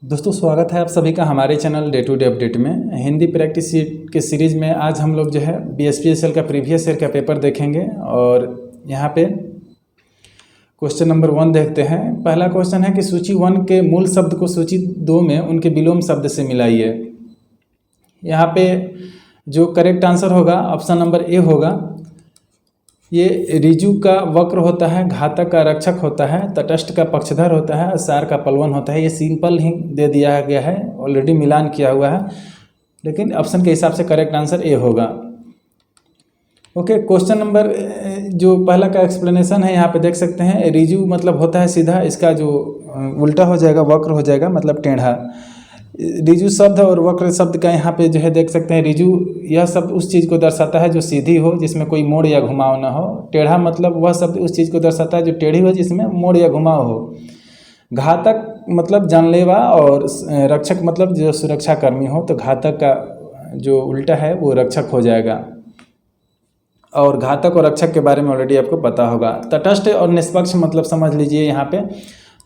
दोस्तों स्वागत है आप सभी का हमारे channel day to day update में। हिंदी प्रैक्टिस के सीरीज़ में आज हम लोग जो है BSPSL का प्रीवियस ईयर का पेपर देखेंगे और यहाँ पे क्वेश्चन नंबर 1 देखते हैं। पहला क्वेश्चन है कि सूची 1 के मूल शब्द को सूची 2 में उनके विलोम शब्द से मिलाइए। यहाँ पे जो करेक्ट आंसर होगा ऑप्शन नंबर ए होगा। ये ऋजु का वक्र होता है, घातक का रक्षक होता है, तटस्थ का पक्षधर होता है, सार का पलवन होता है। ये सिंपल ही दे दिया गया है, ऑलरेडी मिलान किया हुआ है, लेकिन ऑप्शन के हिसाब से करेक्ट आंसर ए होगा। ओके, क्वेश्चन नंबर जो पहला का एक्सप्लेनेशन है यहाँ पे देख सकते हैं। ऋजु मतलब होता है सीधा, इसका जो उल्टा हो जाएगा वक्र हो जाएगा मतलब टेढ़ा। ऋजु शब्द और वक्र शब्द का यहाँ पे जो है देख सकते हैं। ऋजु यह शब्द उस चीज़ को दर्शाता है जो सीधी हो, जिसमें कोई मोड़ या घुमाव ना हो। टेढ़ा मतलब वह शब्द उस चीज़ को दर्शाता है जो टेढ़ी हो, जिसमें मोड़ या घुमाव हो। घातक मतलब जानलेवा और रक्षक मतलब जो सुरक्षाकर्मी हो, तो घातक का जो उल्टा है वो रक्षक हो जाएगा। और घातक और रक्षक के बारे में ऑलरेडी आपको पता होगा। तटस्थ और निष्पक्ष मतलब समझ लीजिए। यहाँ पे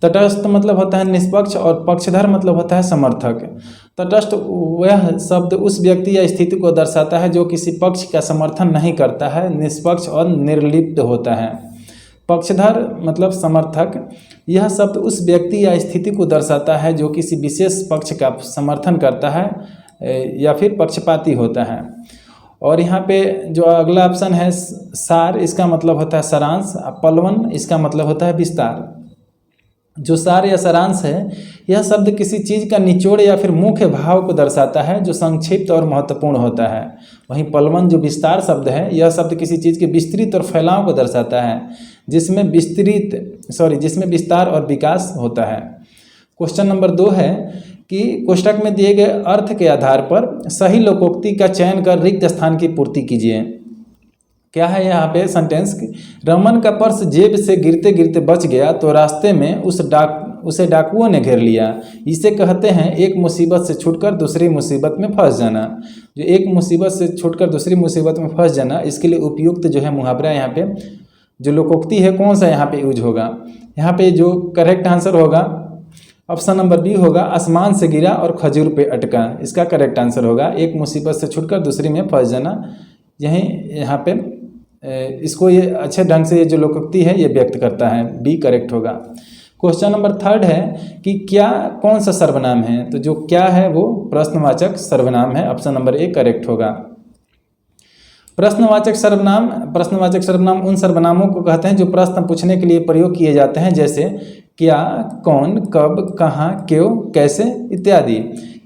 तटस्थ मतलब होता है निष्पक्ष और पक्षधर मतलब होता है समर्थक। तटस्थ वह शब्द उस व्यक्ति या स्थिति को दर्शाता है जो किसी पक्ष का समर्थन नहीं करता है, निष्पक्ष और निर्लिप्त होता है। पक्षधर मतलब समर्थक, यह शब्द उस व्यक्ति या स्थिति को दर्शाता है जो किसी विशेष पक्ष का समर्थन करता है या फिर पक्षपाती होता है। और यहाँ पे जो अगला ऑप्शन है सार, इसका मतलब होता है सारांश। पलवन इसका मतलब होता है विस्तार। जो सार या सारांश है, यह शब्द किसी चीज़ का निचोड़ या फिर मुख्य भाव को दर्शाता है जो संक्षिप्त और महत्वपूर्ण होता है। वहीं पलवन जो विस्तार शब्द है, यह शब्द किसी चीज़ के विस्तृत और फैलाव को दर्शाता है, जिसमें विस्तार और विकास होता है। क्वेश्चन नंबर 2 है कि कोष्टक में दिए गए अर्थ के आधार पर सही लोकोक्ति का चयन कर रिक्त स्थान की पूर्ति कीजिए। क्या है यहाँ पे सेंटेंस? रमन का पर्स जेब से गिरते गिरते बच गया तो रास्ते में उसे डाकुओं ने घेर लिया। इसे कहते हैं एक मुसीबत से छूटकर दूसरी मुसीबत में फंस जाना। जो एक मुसीबत से छूटकर दूसरी मुसीबत में फंस जाना, इसके लिए उपयुक्त जो है मुहावरा यहाँ पे जो लोकोक्ति है कौन सा यहाँ पे यूज होगा? यहाँ पे जो करेक्ट आंसर होगा ऑप्शन नंबर बी होगा। आसमान से गिरा और खजूर पे अटका, इसका करेक्ट आंसर होगा। एक मुसीबत से छूटकर दूसरी में फंस जाना, यही यहाँ पे इसको ये अच्छे ढंग से ये जो लोकोक्ति है ये व्यक्त करता है। बी करेक्ट होगा। क्वेश्चन नंबर 3 है कि क्या कौन सा सर्वनाम है? तो जो क्या है वो प्रश्नवाचक सर्वनाम है। ऑप्शन नंबर ए करेक्ट होगा। प्रश्नवाचक सर्वनाम उन सर्वनामों को कहते हैं जो प्रश्न पूछने के लिए प्रयोग किए जाते हैं, जैसे क्या, कौन, कब, कहाँ, क्यों, कैसे इत्यादि।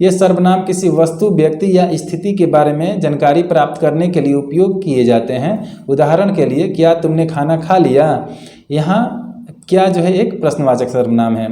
ये सर्वनाम किसी वस्तु, व्यक्ति या स्थिति के बारे में जानकारी प्राप्त करने के लिए उपयोग किए जाते हैं। उदाहरण के लिए, क्या तुमने खाना खा लिया? यहाँ क्या जो है एक प्रश्नवाचक सर्वनाम है।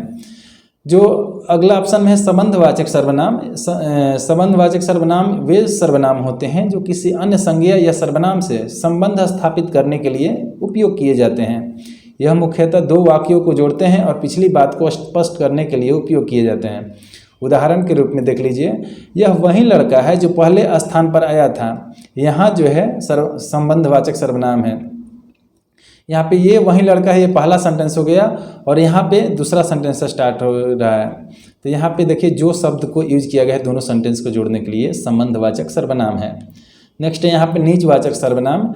जो अगला ऑप्शन में है संबंधवाचक सर्वनाम। संबंधवाचक सर्वनाम वे सर्वनाम होते हैं जो किसी अन्य संज्ञा या सर्वनाम से संबंध स्थापित करने के लिए उपयोग किए जाते हैं। यह मुख्यतः 2 वाक्यों को जोड़ते हैं और पिछली बात को स्पष्ट करने के लिए उपयोग किए जाते हैं। उदाहरण के रूप में देख लीजिए, यह वही लड़का है जो पहले स्थान पर आया था। यहाँ जो है संबंधवाचक सर्वनाम है। यहाँ पे ये वही लड़का है, ये पहला सेंटेंस हो गया और यहाँ पे दूसरा सेंटेंस स्टार्ट हो रहा है। तो यहाँ पे देखिए जो शब्द को यूज किया गया है दोनों सेंटेंस को जोड़ने के लिए, संबंधवाचक सर्वनाम है। नेक्स्ट है यहाँ पे निजवाचक सर्वनाम।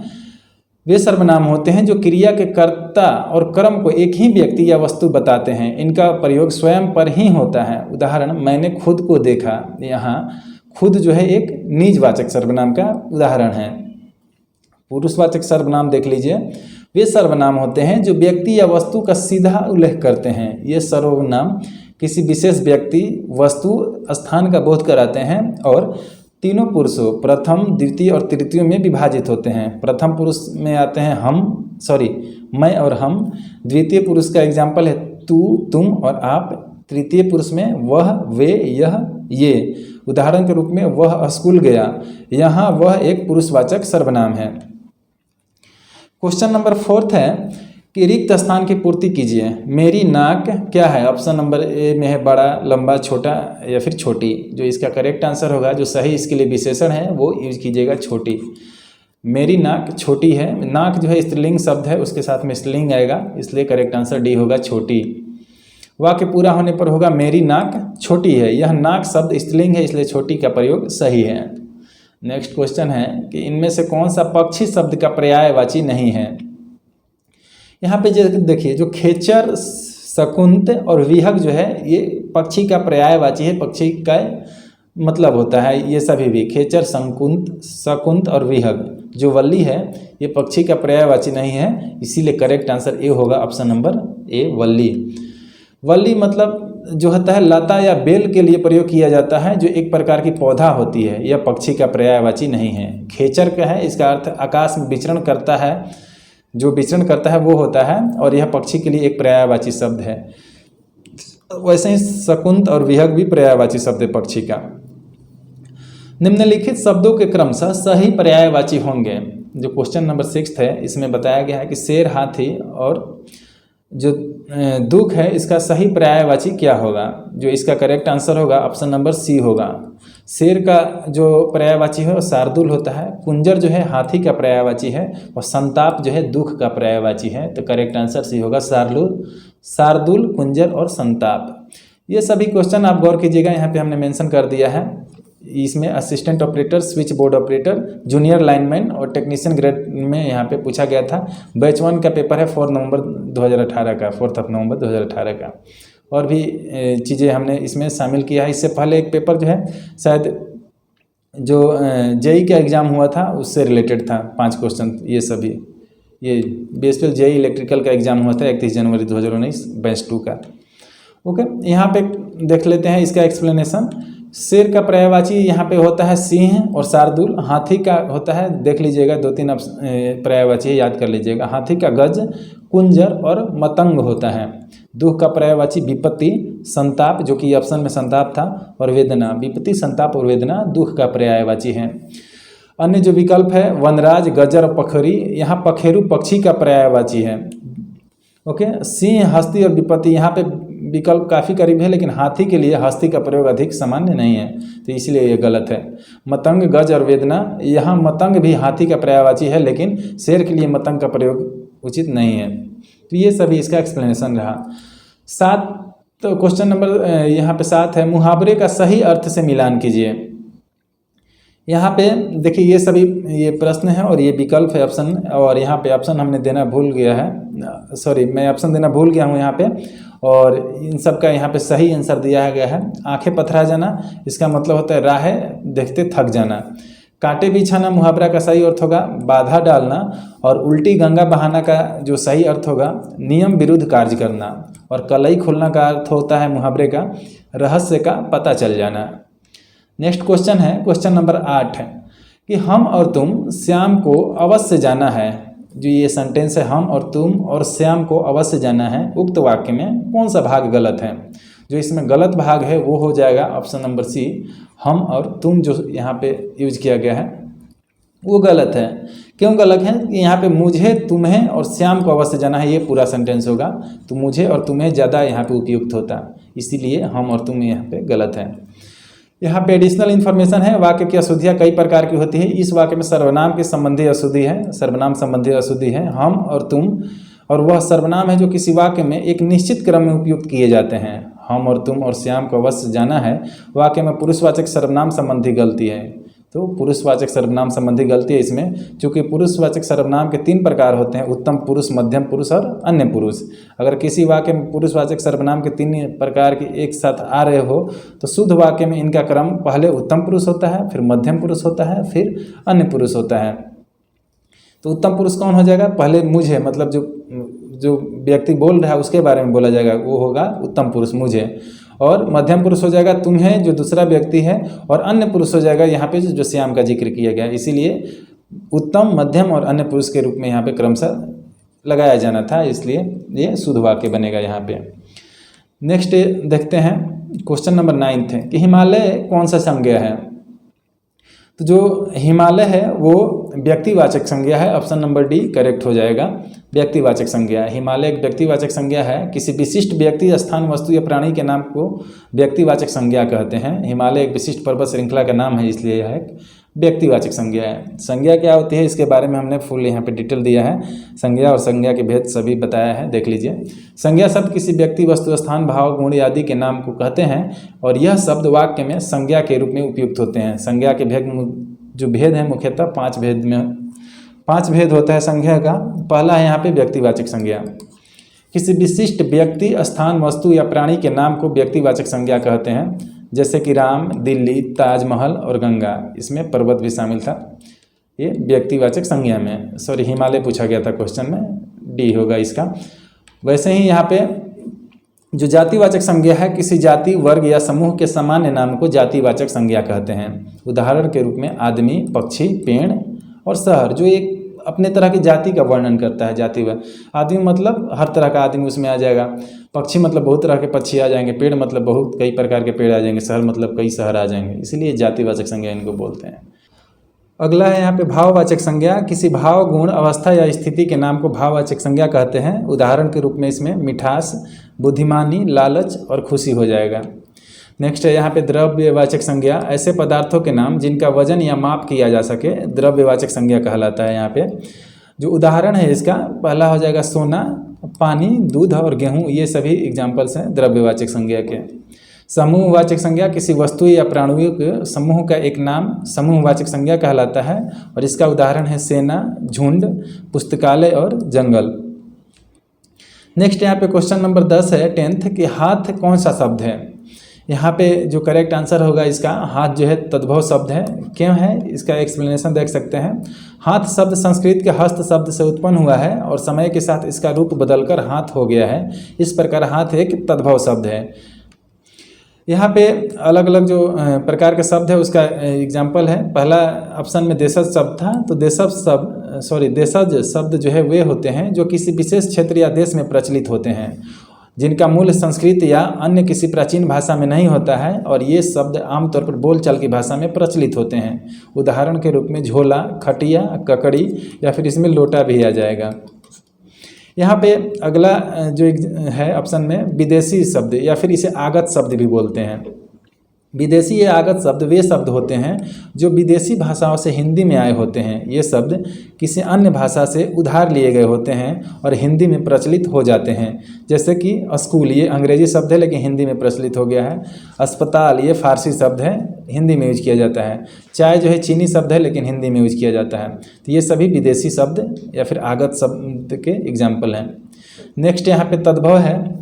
वे सर्वनाम होते हैं जो क्रिया के कर्ता और कर्म को एक ही व्यक्ति या वस्तु बताते हैं। इनका प्रयोग स्वयं पर ही होता है। उदाहरण, मैंने खुद को देखा। यहाँ खुद जो है एक निजवाचक सर्वनाम का उदाहरण है। पुरुषवाचक सर्वनाम देख लीजिए। वे सर्वनाम होते हैं जो व्यक्ति या वस्तु का सीधा उल्लेख करते हैं। ये सर्वनाम किसी विशेष व्यक्ति, वस्तु, स्थान का बोध कराते हैं और तीनों पुरुषों प्रथम, द्वितीय और तृतीय में विभाजित होते हैं। प्रथम पुरुष में आते हैं मैं और हम। द्वितीय पुरुष का एग्जाम्पल है तू, तुम और आप। तृतीय पुरुष में वह, वे, यह, ये। उदाहरण के रूप में वह स्कूल गया। यहाँ वह एक पुरुषवाचक सर्वनाम है। क्वेश्चन नंबर 4 है कि रिक्त स्थान की पूर्ति कीजिए। मेरी नाक क्या है? ऑप्शन नंबर ए में है बड़ा, लंबा, छोटा या फिर छोटी। जो इसका करेक्ट आंसर होगा, जो सही इसके लिए विशेषण है वो यूज कीजिएगा छोटी। मेरी नाक छोटी है। नाक जो है स्त्रीलिंग शब्द है, उसके साथ में स्त्रीलिंग आएगा, इसलिए करेक्ट आंसर डी होगा छोटी। वाक्य पूरा होने पर होगा मेरी नाक छोटी है। यह नाक शब्द स्त्रीलिंग है, इसलिए छोटी का प्रयोग सही है। नेक्स्ट क्वेश्चन है कि इनमें से कौन सा पक्षी शब्द का पर्यायवाची नहीं है। यहाँ पे देखिए, जो खेचर, शकुंत और विहग जो है ये पक्षी का पर्यायवाची है, पक्षी का मतलब होता है ये सभी भी। खेचर, शकुंत और विहग जो वल्ली है ये पक्षी का पर्यायवाची नहीं है, इसीलिए करेक्ट आंसर ए होगा, ऑप्शन नंबर ए वल्ली। वल्ली मतलब जो होता है लता या बेल के लिए प्रयोग किया जाता है, जो एक प्रकार की पौधा होती है, यह पक्षी का पर्यायवाची नहीं है। खेचर का है, इसका अर्थ आकाश में विचरण करता है, जो विचरण करता है वो होता है, और यह पक्षी के लिए एक पर्यायवाची शब्द है। वैसे ही शकुंत और विहग भी पर्यायवाची शब्द है पक्षी का। निम्नलिखित शब्दों के क्रमशः सही पर्यायवाची होंगे। जो क्वेश्चन नंबर 6 है इसमें बताया गया है कि शेर, हाथी और जो दुख है इसका सही पर्यायवाची क्या होगा। जो इसका करेक्ट आंसर होगा ऑप्शन नंबर सी होगा। शेर का जो पर्यायवाची है वो शार्दुल होता है, कुंजर जो है हाथी का पर्यायवाची है, और संताप जो है दुख का पर्यायवाची है। तो करेक्ट आंसर सी होगा शार्दुल, कुंजर और संताप। ये सभी क्वेश्चन आप गौर कीजिएगा, यहाँ पे हमने मेंशन कर दिया है। इसमें assistant operator, switch board operator, junior lineman और टेक्नीशियन ग्रेड में यहाँ पे पूछा गया था। बैच 1 का पेपर है 4 नवंबर 2018 का, 4 नवंबर 2018 का। और भी चीज़ें हमने इसमें शामिल किया है। इससे पहले एक पेपर जो है शायद जो जेई का एग्ज़ाम हुआ था उससे रिलेटेड था, 5 क्वेश्चन। ये सभी ये बीएसपीएल जेई इलेक्ट्रिकल का एग्ज़ाम हुआ था 31 जनवरी 2019 बैच 2 का। ओके, यहाँ पे देख लेते हैं इसका एक्सप्लेनेशन। शेर का पर्यायवाची यहाँ पे होता है सिंह और शार्दुल। हाथी का होता है, देख लीजिएगा 2-3 पर्यायवाची याद कर लीजिएगा। हाथी का गज, कुंजर और मतंग होता है। दुख का पर्यायवाची विपत्ति, संताप जो कि ऑप्शन में संताप था, और वेदना। विपत्ति, संताप और वेदना दुख का पर्यायवाची है। अन्य जो विकल्प है वनराज, गजर और पखेरी, यहाँ पखेरु पक्षी का पर्यायवाची है। ओके, सिंह, हस्ती और विपत्ति, यहाँ पे विकल्प काफ़ी करीब है, लेकिन हाथी के लिए हस्ती का प्रयोग अधिक सामान्य नहीं है, तो इसलिए ये गलत है। मतंग, गज और वेदना, यहाँ मतंग भी हाथी का पर्यायवाची है, लेकिन शेर के लिए मतंग का प्रयोग उचित नहीं है। तो ये सभी इसका एक्सप्लेनेशन रहा। 7 तो क्वेश्चन नंबर यहाँ पे 7 है, मुहावरे का सही अर्थ से मिलान कीजिए। यहाँ पे देखिए ये सभी ये प्रश्न है और ये विकल्प है ऑप्शन, और यहाँ पे ऑप्शन हमने देना भूल गया है, सॉरी मैं ऑप्शन देना भूल गया हूँ यहाँ पे। और इन सब का यहाँ पे सही आंसर दिया गया है। आंखें पथरा जाना, इसका मतलब होता है राह देखते थक जाना। कांटे बिछाना मुहावरा का सही अर्थ होगा बाधा डालना, और उल्टी गंगा बहाना का जो सही अर्थ होगा नियम विरुद्ध कार्य करना, और कलई खोलना का अर्थ होता है मुहावरे का रहस्य का पता चल जाना। नेक्स्ट क्वेश्चन है क्वेश्चन नंबर 8 है कि हम और तुम श्याम को अवश्य जाना है। जो ये सेंटेंस है हम और तुम और श्याम को अवश्य जाना है, उक्त वाक्य में कौन सा भाग गलत है। जो इसमें गलत भाग है वो हो जाएगा ऑप्शन नंबर सी, हम और तुम जो यहाँ पे यूज किया गया है वो गलत है। क्यों गलत है? यहाँ पे मुझे, तुम्हें और श्याम को अवश्य जाना है, ये पूरा सेंटेंस होगा, तो मुझे और तुम्हें ज़्यादा यहाँ पे उपयुक्त होता, इसीलिए हम और तुम यहाँ पे गलत है। यहाँ पे एडिशनल इन्फॉर्मेशन है, वाक्य की अशुद्धियाँ कई प्रकार की होती है। इस वाक्य में सर्वनाम के संबंधी अशुद्धि है, सर्वनाम संबंधी अशुद्धि है हम और तुम, और वह सर्वनाम है जो किसी वाक्य में एक निश्चित क्रम में उपयुक्त किए जाते हैं। हम और तुम और श्याम को अवश्य जाना है वाक्य में पुरुषवाचक सर्वनाम संबंधी गलती है, तो पुरुषवाचक सर्वनाम संबंधी गलती है इसमें। चूँकि पुरुषवाचक सर्वनाम के 3 प्रकार होते हैं, उत्तम पुरुष, मध्यम पुरुष और अन्य पुरुष। अगर किसी वाक्य में पुरुषवाचक सर्वनाम के 3 प्रकार के एक साथ आ रहे हो तो शुद्ध वाक्य में इनका क्रम पहले उत्तम पुरुष होता है, फिर मध्यम पुरुष होता है, फिर अन्य पुरुष होता है। तो उत्तम पुरुष कौन हो जाएगा? पहले मुझे, मतलब जो व्यक्ति बोल रहा है उसके बारे में बोला जाएगा, वो होगा उत्तम पुरुष मुझे। और मध्यम पुरुष हो जाएगा तुम्हें, जो दूसरा व्यक्ति है, और अन्य पुरुष हो जाएगा यहाँ पे जो श्याम का जिक्र किया गया। इसीलिए उत्तम, मध्यम और अन्य पुरुष के रूप में यहाँ पे क्रमशः लगाया जाना था, इसलिए ये शुद्ध वाक्य बनेगा यहाँ पे। नेक्स्ट देखते हैं क्वेश्चन नंबर 9 है कि हिमालय कौन सा संज्ञा है। तो जो हिमालय है वो व्यक्तिवाचक संज्ञा है, ऑप्शन नंबर डी करेक्ट हो जाएगा। व्यक्तिवाचक संज्ञा, हिमालय एक व्यक्तिवाचक संज्ञा है। किसी विशिष्ट व्यक्ति, स्थान, वस्तु या प्राणी के नाम को व्यक्तिवाचक संज्ञा कहते हैं। हिमालय एक विशिष्ट पर्वत श्रृंखला का नाम है, इसलिए यह एक व्यक्तिवाचक संज्ञा है। संज्ञा क्या होती है इसके बारे में हमने फुल यहाँ पे डिटेल दिया है। संज्ञा और संज्ञा के भेद सभी बताया है, देख लीजिए। संज्ञा शब्द किसी व्यक्ति, वस्तु, स्थान, भाव, गुण आदि के नाम को कहते हैं और यह शब्द वाक्य में संज्ञा के रूप में उपयुक्त होते हैं। संज्ञा के भेद है मुख्यतः 5 भेद में 5 भेद होता है संज्ञा का। पहला है यहाँ पे व्यक्तिवाचक संज्ञा। किसी विशिष्ट व्यक्ति, स्थान, वस्तु या प्राणी के नाम को व्यक्तिवाचक संज्ञा कहते हैं, जैसे कि राम, दिल्ली, ताजमहल और गंगा। इसमें पर्वत भी शामिल था, ये व्यक्तिवाचक संज्ञा में। सॉरी, हिमालय पूछा गया था क्वेश्चन में, डी होगा इसका। वैसे ही यहाँ पे जो जातिवाचक संज्ञा है, किसी जाति, वर्ग या समूह के सामान्य नाम को जातिवाचक संज्ञा कहते हैं। उदाहरण के रूप में आदमी, पक्षी, पेड़ और शहर, जो एक अपने तरह की जाति का वर्णन करता है। जाति आदमी मतलब हर तरह का आदमी उसमें आ जाएगा, पक्षी मतलब बहुत तरह के पक्षी आ जाएंगे, पेड़ मतलब बहुत कई प्रकार के पेड़ आ जाएंगे, शहर मतलब कई शहर आ जाएंगे, इसलिए जातिवाचक संज्ञा इनको बोलते हैं। अगला है यहाँ पे भाववाचक संज्ञा। किसी भाव, गुण, अवस्था या स्थिति के नाम को भाववाचक संज्ञा कहते हैं। उदाहरण के रूप में इसमें मिठास, बुद्धिमानी, लालच और खुशी हो जाएगा। नेक्स्ट है यहाँ पे द्रव्यवाचक संज्ञा। ऐसे पदार्थों के नाम जिनका वजन या माप किया जा सके द्रव्यवाचक संज्ञा कहलाता है। यहाँ पे जो उदाहरण है इसका, पहला हो जाएगा सोना, पानी, दूध और गेहूँ, ये सभी एग्जाम्पल्स हैं द्रव्यवाचक संज्ञा के। समूहवाचक संज्ञा, किसी वस्तु या प्राणियों के समूह का एक नाम समूहवाचक संज्ञा कहलाता है और इसका उदाहरण है सेना, झुंड, पुस्तकालय और जंगल। नेक्स्ट यहाँ पे क्वेश्चन नंबर 10 है 10th कि हाथ कौन सा शब्द है। यहाँ पे जो करेक्ट आंसर होगा इसका, हाथ जो है तद्भव शब्द है। क्यों है इसका एक्सप्लेनेशन देख सकते हैं। हाथ शब्द संस्कृत के हस्त शब्द से उत्पन्न हुआ है और समय के साथ इसका रूप बदलकर हाथ हो गया है। इस प्रकार हाथ एक तद्भव शब्द है। यहाँ पे अलग अलग जो प्रकार के शब्द है उसका एग्जाम्पल है। पहला ऑप्शन में देशज शब्द था, तो देशज शब्द जो है वे होते हैं जो किसी विशेष क्षेत्र या देश में प्रचलित होते हैं, जिनका मूल संस्कृत या अन्य किसी प्राचीन भाषा में नहीं होता है और ये शब्द आमतौर पर बोलचाल की भाषा में प्रचलित होते हैं। उदाहरण के रूप में झोला, खटिया, ककड़ी या फिर इसमें लोटा भी आ जाएगा। यहाँ पे अगला जो है ऑप्शन में विदेशी शब्द या फिर इसे आगत शब्द भी बोलते हैं। विदेशी या आगत शब्द वे शब्द होते हैं जो विदेशी भाषाओं से हिंदी में आए होते हैं। ये शब्द किसी अन्य भाषा से उधार लिए गए होते हैं और हिंदी में प्रचलित हो जाते हैं। जैसे कि स्कूल, ये अंग्रेजी शब्द है लेकिन हिंदी में प्रचलित हो गया है। अस्पताल, ये फारसी शब्द है, हिंदी में यूज किया जाता है। चाय जो है चीनी शब्द है लेकिन हिंदी में यूज किया जाता है। तो ये सभी विदेशी शब्द या फिर आगत शब्द के एग्जाम्पल हैं। नेक्स्ट यहाँ पे तद्भव है,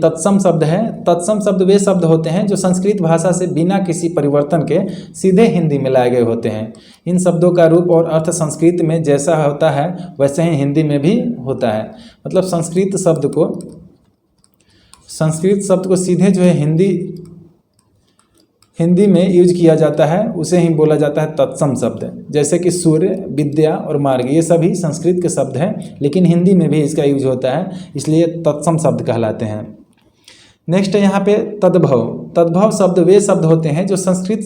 तत्सम शब्द है। तत्सम शब्द वे शब्द होते हैं जो संस्कृत भाषा से बिना किसी परिवर्तन के सीधे हिंदी में लाए गए होते हैं। इन शब्दों का रूप और अर्थ संस्कृत में जैसा होता है वैसे ही हिंदी में भी होता है। मतलब संस्कृत शब्द को सीधे जो है हिंदी में यूज किया जाता है, उसे ही बोला जाता है तत्सम शब्द। जैसे कि सूर्य, विद्या और मार्ग, ये सभी संस्कृत के शब्द हैं लेकिन हिंदी में भी इसका यूज होता है, इसलिए तत्सम शब्द कहलाते हैं। नेक्स्ट है यहाँ पे तद्भव। तद्भव शब्द वे शब्द होते हैं जो संस्कृत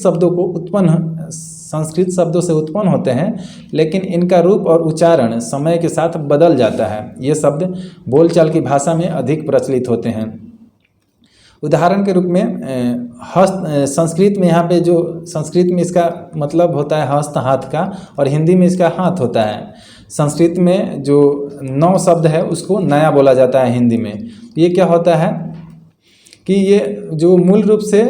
शब्दों से उत्पन्न होते हैं लेकिन इनका रूप और उच्चारण समय के साथ बदल जाता है। ये शब्द बोलचाल की भाषा में अधिक प्रचलित होते हैं। उदाहरण के रूप में संस्कृत में यहाँ पे जो संस्कृत में इसका मतलब होता है हस्त, हाथ का, और हिंदी में इसका हाथ होता है। संस्कृत में जो 9 शब्द है उसको नया बोला जाता है हिंदी में। ये क्या होता है कि ये जो मूल रूप से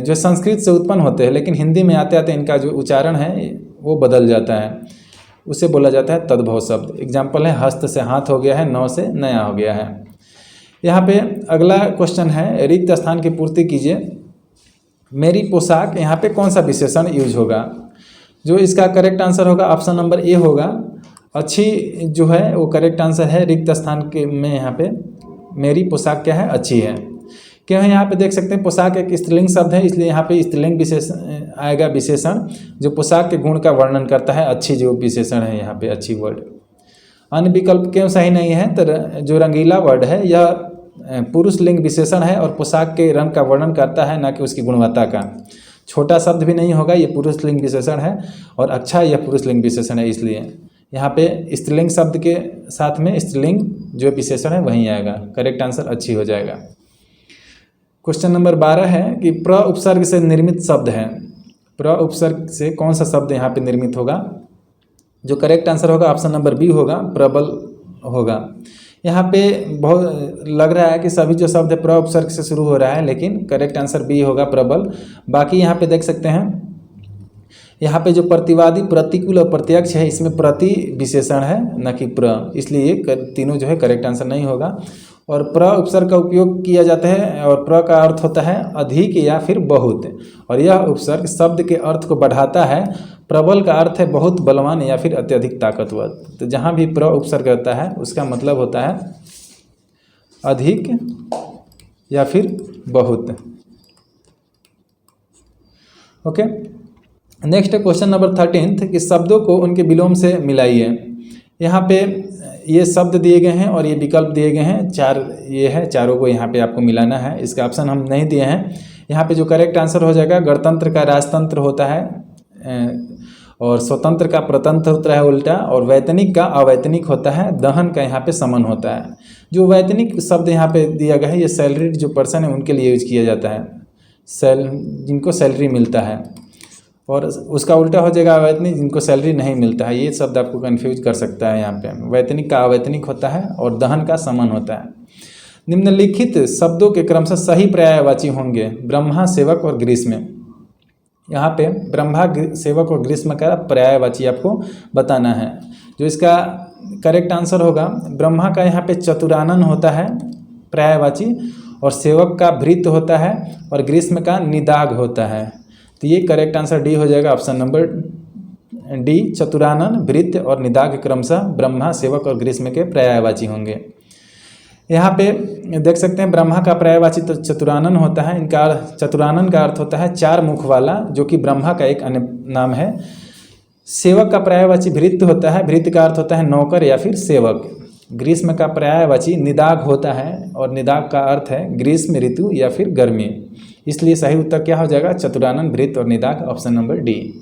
जो संस्कृत से उत्पन्न होते हैं लेकिन हिंदी में आते आते इनका जो उच्चारण है वो बदल जाता है, उसे बोला जाता है तद्भव शब्द। एग्जाम्पल है हस्त से हाथ हो गया है, 9 से नया हो गया है। यहाँ पे अगला क्वेश्चन है रिक्त स्थान की पूर्ति कीजिए। मेरी पोशाक, यहाँ पे कौन सा विशेषण यूज होगा। जो इसका करेक्ट आंसर होगा ऑप्शन नंबर ए होगा। अच्छी जो है वो करेक्ट आंसर है। रिक्त स्थान के में यहाँ पे मेरी पोशाक क्या है, अच्छी है। क्यों है यहाँ पे देख सकते हैं पोशाक एक स्त्रीलिंग शब्द है, इसलिए यहाँ पे स्त्रीलिंग विशेषण आएगा, विशेषण जो पोशाक के गुण का वर्णन करता है। अच्छी जो विशेषण है यहाँ पे, अच्छी वर्ड। अन्य विकल्प क्यों सही नहीं है, तो जो रंगीला वर्ड है यह पुरुष लिंग विशेषण है और पोशाक के रंग का वर्णन करता है, ना कि उसकी गुणवत्ता का। छोटा शब्द भी नहीं होगा, ये पुरुषलिंग विशेषण है, और अच्छा यह पुरुषलिंग विशेषण है, इसलिए यहाँ पे स्त्रीलिंग शब्द के साथ में स्त्रीलिंग जो विशेषण है वहीं आएगा। करेक्ट आंसर अच्छी हो जाएगा। क्वेश्चन नंबर 12 है कि प्र उपसर्ग से निर्मित शब्द है। प्र उपसर्ग से कौन सा शब्द यहाँ पे निर्मित होगा? जो करेक्ट आंसर होगा ऑप्शन नंबर बी होगा, प्रबल होगा। यहाँ पे बहुत लग रहा है कि सभी जो शब्द है प्र उपसर्ग से शुरू हो रहा है, लेकिन करेक्ट आंसर बी होगा, प्रबल। बाकी यहाँ पे देख सकते हैं, यहाँ पे जो प्रतिवादी, प्रतिकूल और प्रत्यक्ष है, इसमें प्रति विशेषण है न कि प्र, इसलिए ये तीनों जो है करेक्ट आंसर नहीं होगा। और प्र उपसर्ग का उपयोग किया जाता है और प्र का अर्थ होता है अधिक या फिर बहुत, और यह उपसर्ग शब्द के अर्थ को बढ़ाता है। प्रबल का अर्थ है बहुत बलवान या फिर अत्यधिक ताकतवर। तो जहाँ भी प्र उपसर्ग होता है उसका मतलब होता है अधिक या फिर बहुत। ओके, नेक्स्ट क्वेश्चन नंबर 13 कि शब्दों को उनके विलोम से मिलाइए। यहाँ पे ये शब्द दिए गए हैं और ये विकल्प दिए गए हैं, चार ये है, चारों को यहाँ पे आपको मिलाना है। इसका ऑप्शन हम नहीं दिए हैं। यहाँ पे जो करेक्ट आंसर हो जाएगा, गणतंत्र का राजतंत्र होता है, और स्वतंत्र का प्रतंत्र होता है उल्टा, और वैतनिक का अवैतनिक होता है, दहन का यहाँ पे समन होता है। जो वैतनिक शब्द यहाँ पे दिया गया है, ये सैलरीड जो पर्सन है उनके लिए यूज किया जाता है, जिनको सैलरी मिलता है, और उसका उल्टा हो जाएगा अवैतनिक, जिनको सैलरी नहीं मिलता है। ये शब्द आपको कंफ्यूज कर सकता है। यहाँ पे वैतनिक का अवैतनिक होता है और दहन का समन होता है। निम्नलिखित शब्दों के क्रमशः सही पर्यायवाची होंगे ब्रह्मा, सेवक और ग्रीष्म। यहाँ पे ब्रह्मा, सेवक और ग्रीष्म का पर्यायवाची आपको बताना है। जो इसका करेक्ट आंसर होगा, ब्रह्मा का यहाँ पे चतुरानन होता है पर्यायवाची, और सेवक का भृत्य होता है, और ग्रीष्म का निदाग होता है। तो ये करेक्ट आंसर डी हो जाएगा, ऑप्शन नंबर डी, चतुरानन, भृत्य और निदाग क्रमशः ब्रह्मा, सेवक और ग्रीष्म के पर्यायवाची होंगे। यहाँ पे देख सकते हैं ब्रह्मा का पर्यायवाची तो चतुरानन होता है। इनका चतुरानन का अर्थ होता है चार मुख वाला, जो कि ब्रह्मा का एक अन्य नाम है। सेवक का पर्यायवाची भृत्य होता है, भृत्य का अर्थ होता है नौकर या फिर सेवक। ग्रीष्म का पर्यायवाची निदाग होता है, और निदाग का अर्थ है ग्रीष्म ऋतु या फिर गर्मी। इसलिए सही उत्तर क्या हो जाएगा, चतुरानन, भृत्य और निदाग, ऑप्शन नंबर डी।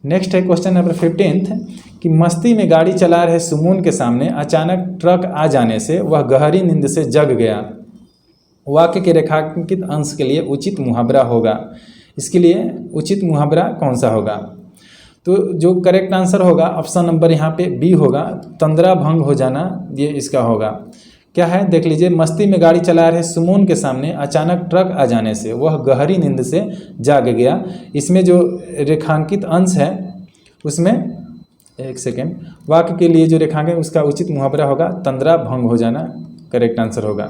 नेक्स्ट है क्वेश्चन नंबर 15 कि मस्ती में गाड़ी चला रहे सुमून के सामने अचानक ट्रक आ जाने से वह गहरी नींद से जग गया। वाक्य के रेखांकित अंश के लिए उचित मुहावरा होगा। इसके लिए उचित मुहावरा कौन सा होगा? तो जो करेक्ट आंसर होगा ऑप्शन नंबर यहाँ पे बी होगा, तंद्रा भंग हो जाना, ये इसका होगा। क्या है देख लीजिए, मस्ती में गाड़ी चला रहे सुमून के सामने अचानक ट्रक आ जाने से वह गहरी नींद से जाग गया। इसमें जो रेखांकित अंश है उसमें, एक सेकेंड, वाक्य के लिए जो रेखांकन उसका उचित मुहावरा होगा तंद्रा भंग हो जाना, करेक्ट आंसर होगा।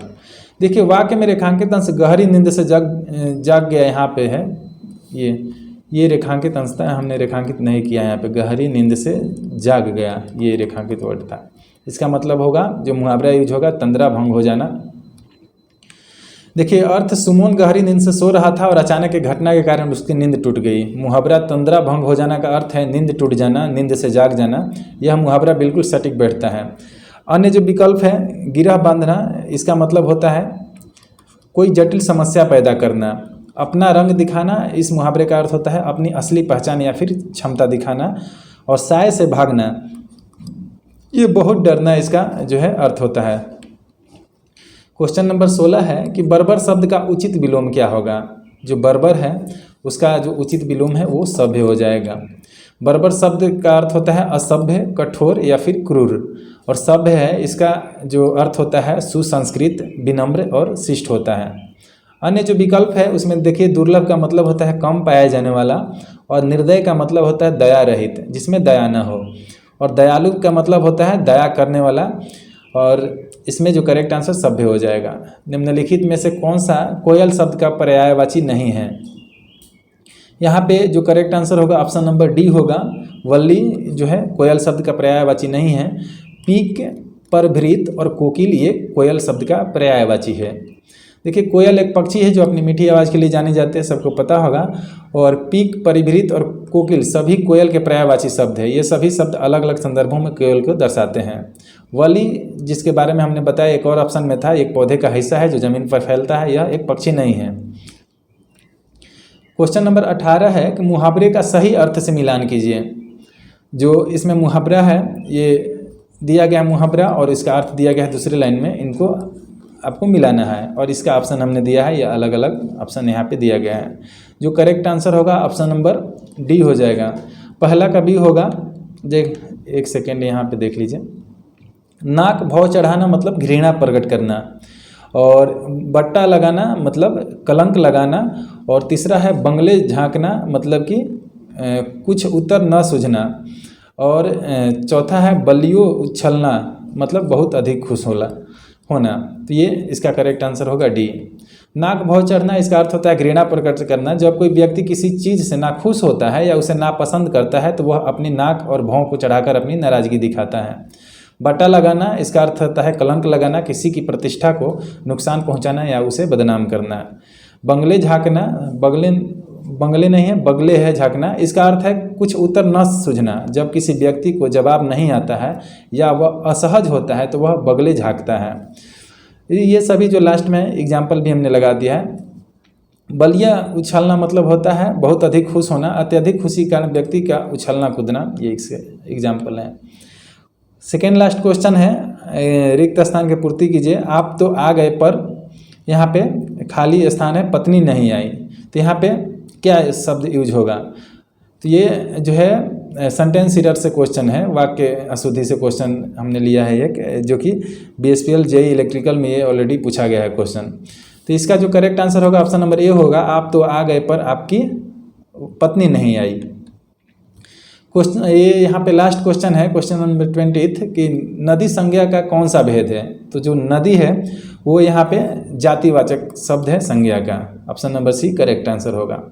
देखिए वाक्य में रेखांकित अंश गहरी नींद से जाग गया, यहाँ पे है ये रेखांकित अंश था, हमने रेखांकित नहीं किया यहाँ पे, गहरी नींद से जाग गया, ये रेखांकित वर्ड था। इसका मतलब होगा जो मुहावरा यूज होगा तंद्रा भंग हो जाना। देखिए अर्थ, सुमून गहरी नींद से सो रहा था और अचानक एक घटना के कारण उसकी नींद टूट गई। मुहावरा तंद्रा भंग हो जाना का अर्थ है नींद टूट जाना, नींद से जाग जाना। यह मुहावरा बिल्कुल सटीक बैठता है। अन्य जो विकल्प है, गिरह बांधना, इसका मतलब होता है कोई जटिल समस्या पैदा करना। अपना रंग दिखाना, इस मुहावरे का अर्थ होता है अपनी असली पहचान या फिर क्षमता दिखाना। और साय से भागना, ये बहुत डरना, इसका जो है अर्थ होता है। क्वेश्चन नंबर 16 है कि बर्बर शब्द का उचित विलोम क्या होगा? जो बर्बर है उसका जो उचित विलोम है वो सभ्य हो जाएगा। बर्बर शब्द का अर्थ होता है असभ्य, कठोर या फिर क्रूर, और सभ्य है इसका जो अर्थ होता है सुसंस्कृत, विनम्र और शिष्ट होता है। अन्य जो विकल्प है उसमें देखिए, दुर्लभ का मतलब होता है कम पाया जाने वाला, और निर्दय का मतलब होता है दया रहित, जिसमें दया न हो, और दयालु का मतलब होता है दया करने वाला, और इसमें जो करेक्ट आंसर सभ्य हो जाएगा। निम्नलिखित में से कौन सा कोयल शब्द का पर्यायवाची नहीं है? यहाँ पे जो करेक्ट आंसर होगा ऑप्शन नंबर डी होगा, वल्ली जो है कोयल शब्द का पर्यायवाची नहीं है। पीक, परभृत और कोकिल ये कोयल शब्द का पर्यायवाची है। देखिए कोयल एक पक्षी है जो अपनी मीठी आवाज़ के लिए जाने जाते हैं, सबको पता होगा। और पीक, परिभृत और कोकिल सभी कोयल के पर्यायवाची शब्द है। ये सभी शब्द अलग अलग संदर्भों में कोयल को दर्शाते हैं। वली, जिसके बारे में हमने बताया एक और ऑप्शन में था, एक पौधे का हिस्सा है जो जमीन पर फैलता है, यह एक पक्षी नहीं है। क्वेश्चन नंबर 18 है कि मुहावरे का सही अर्थ से मिलान कीजिए। जो इसमें मुहावरा है, ये दिया गया मुहावरा और इसका अर्थ दिया गया है दूसरे लाइन में, इनको आपको मिलाना है और इसका ऑप्शन हमने दिया है, ये अलग अलग ऑप्शन यहाँ पे दिया गया है। जो करेक्ट आंसर होगा ऑप्शन नंबर डी हो जाएगा। पहला का बी होगा। एक सेकेंड यहाँ पे देख लीजिए। नाक भाव चढ़ाना मतलब घृणा प्रकट करना, और बट्टा लगाना मतलब कलंक लगाना, और तीसरा है बंगले झांकना मतलब कि कुछ उत्तर न सूझना, और चौथा है बलियों उछलना मतलब बहुत अधिक खुश होना। तो ये इसका करेक्ट आंसर होगा डी। नाक भाव चढ़ना, इसका अर्थ होता है घृणा प्रकट करना। जब कोई व्यक्ति किसी चीज़ से नाखुश होता है या उसे नापसंद करता है तो वह अपनी नाक और भौं को चढ़ाकर अपनी नाराज़गी दिखाता है। बट्टा लगाना, इसका अर्थ होता है कलंक लगाना, किसी की प्रतिष्ठा को नुकसान पहुंचाना या उसे बदनाम करना। बंगले झांकना, बंगले नहीं है, बगले है झांकना, इसका अर्थ है कुछ उत्तर न सूझना। जब किसी व्यक्ति को जवाब नहीं आता है या वह असहज होता है तो वह बगले झांकता है। ये सभी जो लास्ट में एग्जाम्पल भी हमने लगा दिया है। बलिया उछलना मतलब होता है बहुत अधिक खुश होना, अत्यधिक खुशी के कारण व्यक्ति का उछलना कूदना, ये इसके एग्जाम्पल हैं। सेकेंड लास्ट क्वेश्चन है, रिक्त स्थान की पूर्ति कीजिए। आप तो आ गए पर यहाँ पे खाली स्थान है, पत्नी नहीं आई, तो यहाँ पे क्या शब्द यूज होगा? तो ये जो है सेंटेंस एरर से क्वेश्चन है, वाक्य अशुद्धि से क्वेश्चन हमने लिया है एक, जो कि BSPL JEE इलेक्ट्रिकल में ये ऑलरेडी पूछा गया है क्वेश्चन। तो इसका जो करेक्ट आंसर होगा ऑप्शन नंबर ए होगा। आप तो आ गए पर आपकी पत्नी नहीं आई। क्वेश्चन ये यहाँ पे लास्ट क्वेश्चन है, क्वेश्चन नंबर 20 कि नदी संज्ञा का कौन सा भेद है? तो जो नदी है वो यहाँ पे जातिवाचक शब्द है संज्ञा का। Option number C correct answer होगा।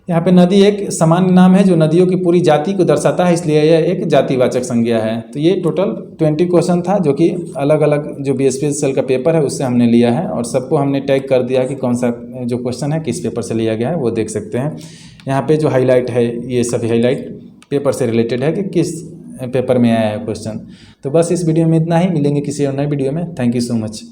यहाँ पे नदी एक सामान्य नाम है जो नदियों की पूरी जाति को दर्शाता है, इसलिए यह एक जातिवाचक संज्ञा है। तो ये टोटल 20 क्वेश्चन था जो कि अलग अलग जो BSPL का पेपर है उससे हमने लिया है, और सबको हमने टैग कर दिया कि कौन सा जो क्वेश्चन है किस पेपर से लिया गया है, वो देख सकते हैं। यहाँ पे जो हाईलाइट है ये सभी हाईलाइट पेपर से रिलेटेड है कि किस पेपर में आया है क्वेश्चन। तो बस इस वीडियो में इतना ही, मिलेंगे किसी और नए वीडियो में। Thank you so much.